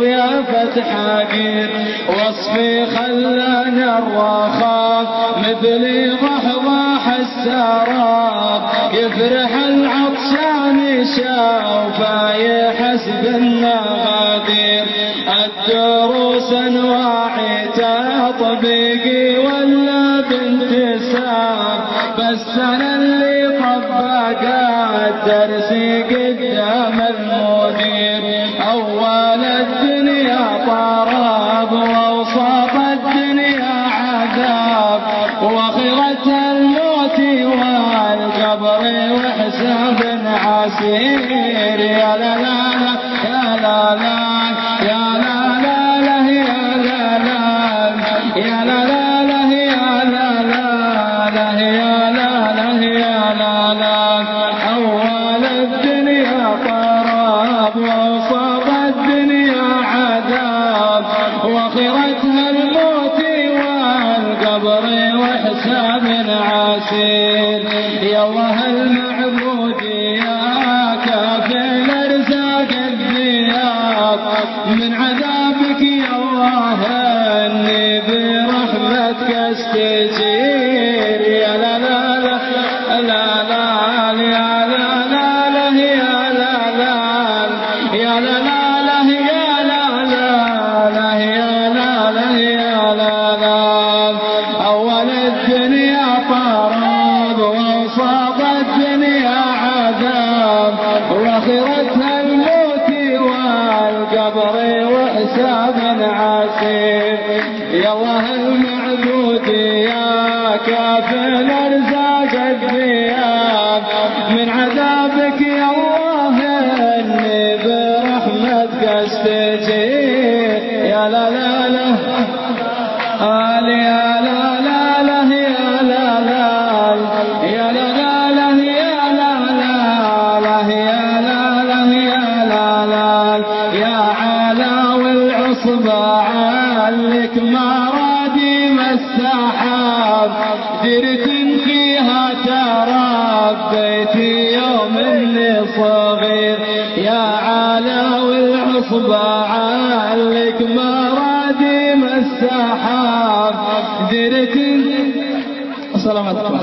ضيافة حقير وصفي خلاني الرخاء مثلي ضحضاح السراب يفرح العطشان شوفه يحسب النغادير الدروس انواعي تطبيقي ولا بانتساب بس انا اللي طبق الدرس قدام المدير اول الدنيا طرب واوسط الدنيا عذاب واخرتها الموت والقبر وحساب عسير يا لا لا يا لا لا يا لا لا يا لا لا يا لا لا يا لا لا يا لا يا لا لا أول الدنيا طراب ووسط الدنيا عذاب وآخرتها الموت والقبر وحساب عسير يا الله المعبود يا كافل ارزاق الذياب من عذابك يا الله اني برحمتك استجير يا لا لا لا لا لا يا لا لا يا لا لا يا لا لا يا لا لا يا لا يا لا لا اول الدنيا طراب ووسط الدنيا عذاب واخرتها الموت والقبر وحساب عسير يا الله المعبود يا كافل ارزاق الذياب من عذابك يا الله اني برحمتك استجير يا لا لا لا يا لا لا يا لا لا يا لا لا يا لا لا يا لا يا لا لا يا علا والعصبة علك مراديم السحاب درت فيها تربيت يوم اللي صغير يا علا والعصبة علك مراديم السحاب درت سلامتكم